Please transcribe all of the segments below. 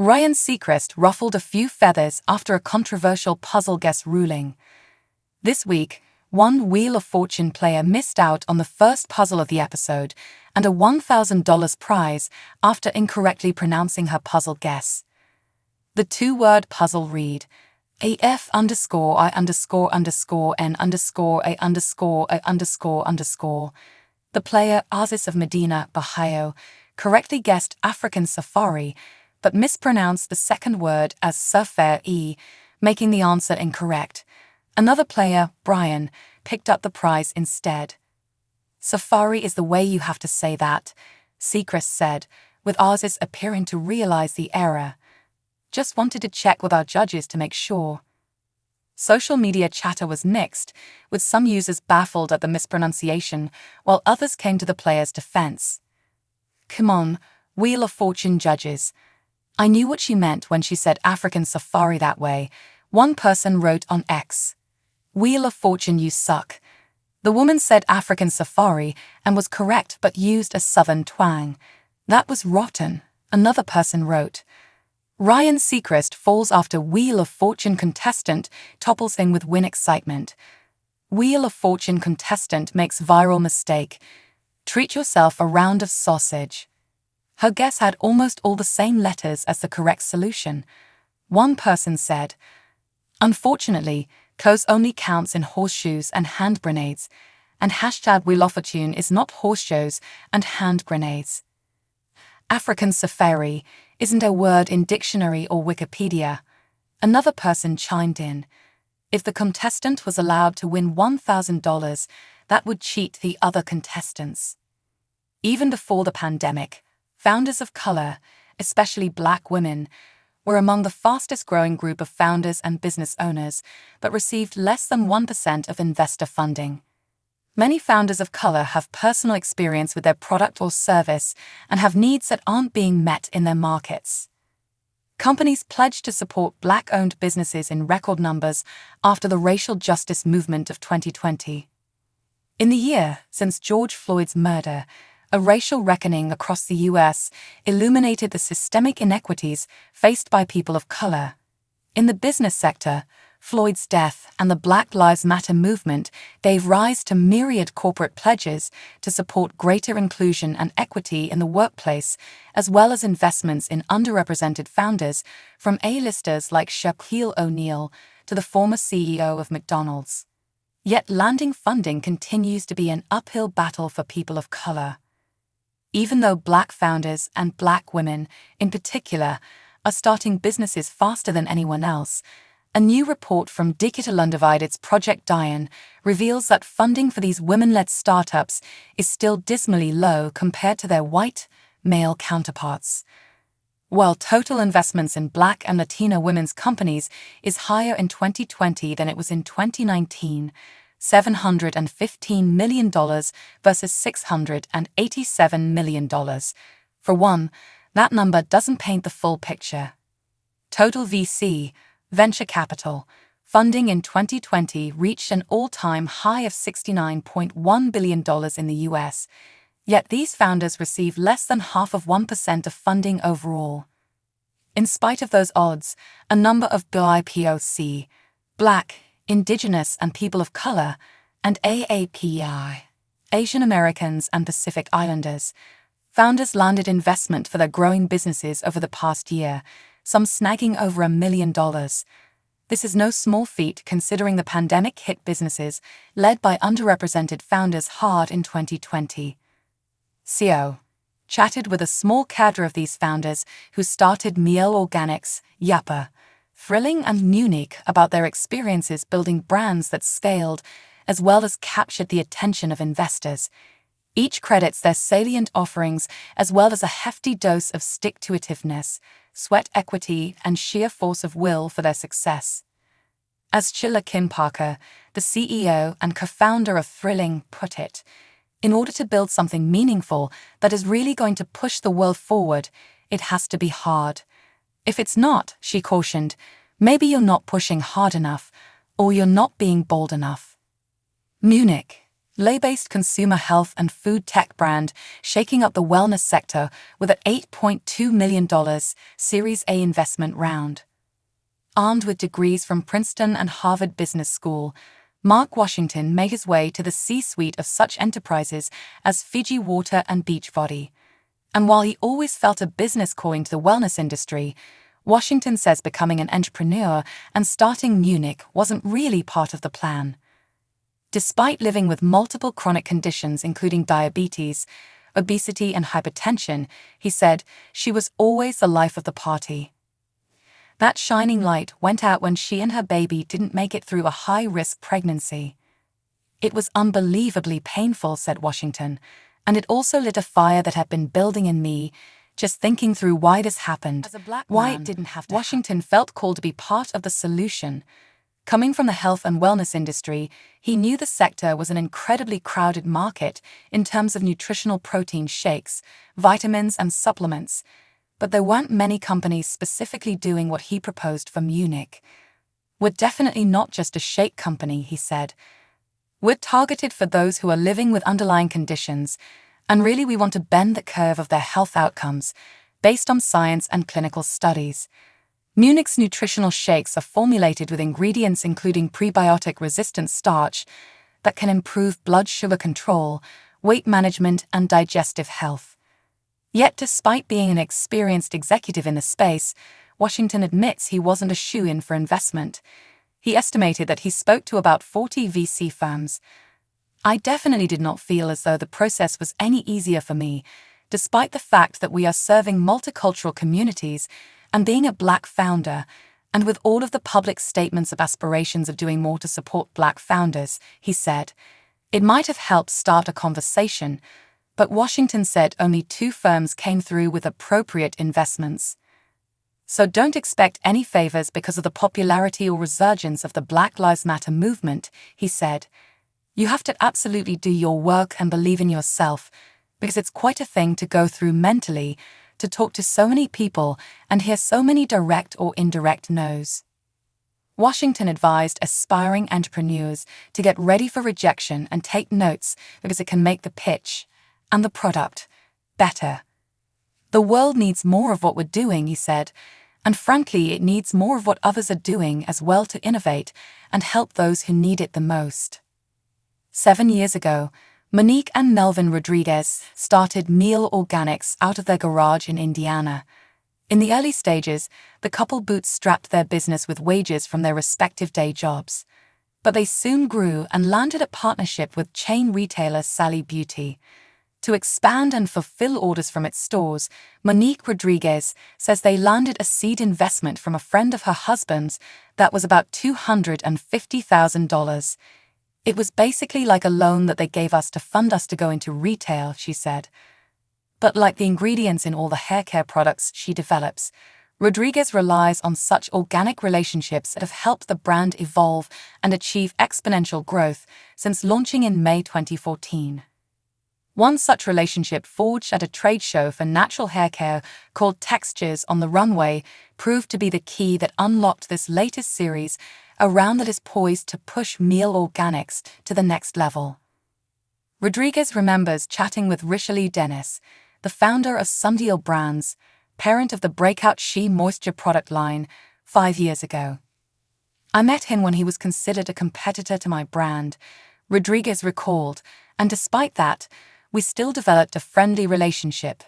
Ryan Seacrest ruffled a few feathers after a controversial puzzle guess ruling. This week, one Wheel of Fortune player missed out on the first puzzle of the episode and a $1,000 prize after incorrectly pronouncing her puzzle guess. The two-word puzzle read, AF_I_N_A_A_. The player, Aziz of Medina, Ohio, correctly guessed African safari, but mispronounced the second word as safari, making the answer incorrect. Another player, Brian, picked up the prize instead. Safari is the way you have to say that, Seacrest said, with Aziz appearing to realize the error. Just wanted to check with our judges to make sure. Social media chatter was mixed, with some users baffled at the mispronunciation, while others came to the player's defense. Come on, Wheel of Fortune judges. I knew what she meant when she said African safari that way, one person wrote on X. Wheel of Fortune, you suck. The woman said African safari and was correct but used a southern twang. That was rotten, another person wrote. Ryan Seacrest falls after Wheel of Fortune contestant topples him with win excitement. Wheel of Fortune contestant makes viral mistake. Treat yourself a round of sausage. Her guess had almost all the same letters as the correct solution. One person said, unfortunately, cause only counts in horseshoes and hand grenades, and #Wheel of Fortune is not horseshoes and hand grenades. African safari isn't a word in dictionary or Wikipedia. Another person chimed in. If the contestant was allowed to win $1,000, that would cheat the other contestants. Even before the pandemic, founders of color, especially Black women, were among the fastest growing group of founders and business owners, but received less than 1% of investor funding. Many founders of color have personal experience with their product or service and have needs that aren't being met in their markets. Companies pledged to support Black-owned businesses in record numbers after the racial justice movement of 2020. In the year since George Floyd's murder, a racial reckoning across the U.S. illuminated the systemic inequities faced by people of color. In the business sector, Floyd's death and the Black Lives Matter movement gave rise to myriad corporate pledges to support greater inclusion and equity in the workplace, as well as investments in underrepresented founders, from A-listers like Shaquille O'Neal to the former CEO of McDonald's. Yet landing funding continues to be an uphill battle for people of color. Even though Black founders and Black women, in particular, are starting businesses faster than anyone else, a new report from Digital Undivided's Project Diane reveals that funding for these women-led startups is still dismally low compared to their white, male counterparts. While total investments in Black and Latino women's companies is higher in 2020 than it was in 2019, $715 million versus $687 million. For one, that number doesn't paint the full picture. Total VC, venture capital, funding in 2020 reached an all-time high of $69.1 billion in the US, yet these founders receive less than half of 1% of funding overall. In spite of those odds, a number of BIPOC, Black, Indigenous and people of color, and AAPI, Asian Americans and Pacific Islanders, founders landed investment for their growing businesses over the past year, some snagging over $1 million. This is no small feat considering the pandemic hit businesses led by underrepresented founders hard in 2020. CO chatted with a small cadre of these founders who started Miel Organics, Yappa, thrilling and unique about their experiences building brands that scaled as well as captured the attention of investors. Each credits their salient offerings as well as a hefty dose of stick-to-itiveness, sweat equity, and sheer force of will for their success. As Chilla Kim Parker, the CEO and co-founder of Thrilling, put it, in order to build something meaningful that is really going to push the world forward, it has to be hard. If it's not, she cautioned, maybe you're not pushing hard enough, or you're not being bold enough. Munich, lay-based consumer health and food tech brand shaking up the wellness sector with an $8.2 million Series A investment round. Armed with degrees from Princeton and Harvard Business School, Mark Washington made his way to the C-suite of such enterprises as Fiji Water and Beachbody. And while he always felt a business calling to the wellness industry, Washington says becoming an entrepreneur and starting Munich wasn't really part of the plan. Despite living with multiple chronic conditions including diabetes, obesity and hypertension, he said, she was always the life of the party. That shining light went out when she and her baby didn't make it through a high-risk pregnancy. It was unbelievably painful, said Washington, and it also lit a fire that had been building in me, just thinking through why this happened, As a black why man, it didn't have to Washington felt called to be part of the solution. Coming from the health and wellness industry, he knew the sector was an incredibly crowded market in terms of nutritional protein shakes, vitamins and supplements, but there weren't many companies specifically doing what he proposed for Munich. We're definitely not just a shake company, he said. We're targeted for those who are living with underlying conditions, and really we want to bend the curve of their health outcomes based on science and clinical studies. Munich's nutritional shakes are formulated with ingredients including prebiotic-resistant starch that can improve blood sugar control, weight management, and digestive health. Yet despite being an experienced executive in the space, Washington admits he wasn't a shoo-in for investment. He estimated that he spoke to about 40 VC firms. I definitely did not feel as though the process was any easier for me, despite the fact that we are serving multicultural communities and being a black founder, and with all of the public statements of aspirations of doing more to support black founders, he said. It might have helped start a conversation, but Washington said only 2 firms came through with appropriate investments. So don't expect any favors because of the popularity or resurgence of the Black Lives Matter movement, he said. You have to absolutely do your work and believe in yourself, because it's quite a thing to go through mentally, to talk to so many people and hear so many direct or indirect no's. Washington advised aspiring entrepreneurs to get ready for rejection and take notes because it can make the pitch and the product better. The world needs more of what we're doing, he said, and frankly it needs more of what others are doing as well to innovate and help those who need it the most. 7 years ago, Monique and Melvin Rodriguez started Meal Organics out of their garage in Indiana. In the early stages, the couple bootstrapped their business with wages from their respective day jobs. But they soon grew and landed a partnership with chain retailer Sally Beauty. To expand and fulfill orders from its stores, Monique Rodriguez says they landed a seed investment from a friend of her husband's that was about $250,000. It was basically like a loan that they gave us to fund us to go into retail, she said. But like the ingredients in all the hair care products she develops, Rodriguez relies on such organic relationships that have helped the brand evolve and achieve exponential growth since launching in May 2014. One such relationship forged at a trade show for natural hair care called Textures on the Runway proved to be the key that unlocked this latest series, a round that is poised to push Meal Organics to the next level. Rodriguez remembers chatting with Richelieu Dennis, the founder of Sundial Brands, parent of the breakout She Moisture product line, 5 years ago. I met him when he was considered a competitor to my brand, Rodriguez recalled, and despite that, we still developed a friendly relationship.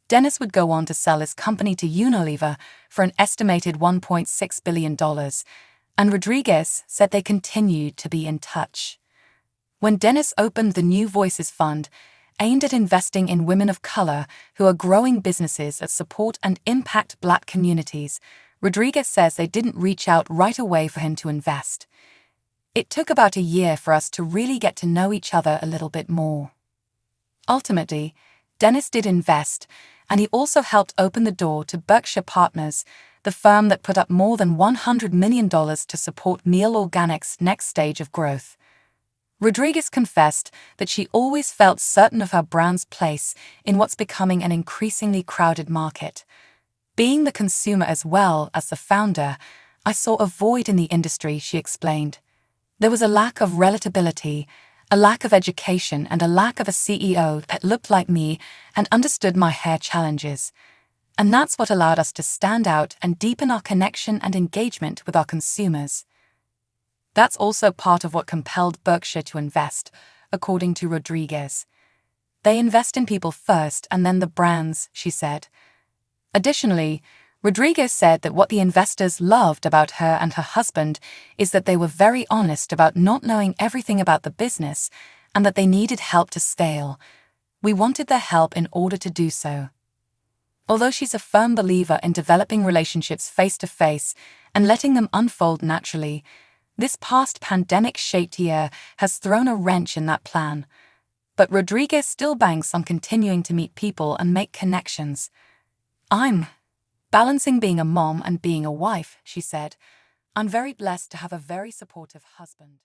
Dennis would go on to sell his company to Unilever for an estimated $1.6 billion, and Rodriguez said they continued to be in touch. When Dennis opened the New Voices Fund, aimed at investing in women of color who are growing businesses that support and impact Black communities, Rodriguez says they didn't reach out right away for him to invest. It took about a year for us to really get to know each other a little bit more. Ultimately, Dennis did invest, and he also helped open the door to Berkshire Partners, the firm that put up more than $100 million to support Meal Organics' next stage of growth. Rodriguez confessed that she always felt certain of her brand's place in what's becoming an increasingly crowded market. Being the consumer as well as the founder, I saw a void in the industry, she explained. There was a lack of relatability, a lack of education, and a lack of a CEO that looked like me and understood my hair challenges. And that's what allowed us to stand out and deepen our connection and engagement with our consumers. That's also part of what compelled Berkshire to invest, according to Rodriguez. They invest in people first and then the brands, she said. Additionally, Rodriguez said that what the investors loved about her and her husband is that they were very honest about not knowing everything about the business and that they needed help to scale. We wanted their help in order to do so. Although she's a firm believer in developing relationships face-to-face and letting them unfold naturally, this past pandemic-shaped year has thrown a wrench in that plan. But Rodriguez still banks on continuing to meet people and make connections. "I'm balancing being a mom and being a wife," she said. "I'm very blessed to have a very supportive husband."